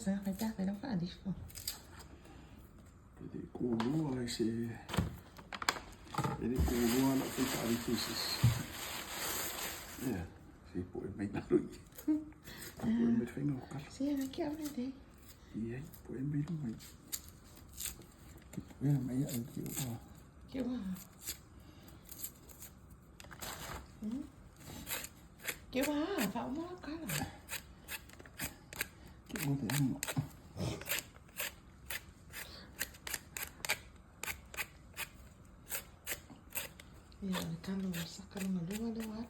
sa kaya kailan ka alis ko. Pwede kuha kasi pwede kuha na ito sa alifusis. Ayan, si po may naroy. Po may finokal. Siya, nagkiaw na day. Iya, po may lumay. Ayan, may alkiyo. Kiwa. Kiwa, pa mo ka lang. Kiwa din mo. Yan, kalau saka ng luwa-luwa.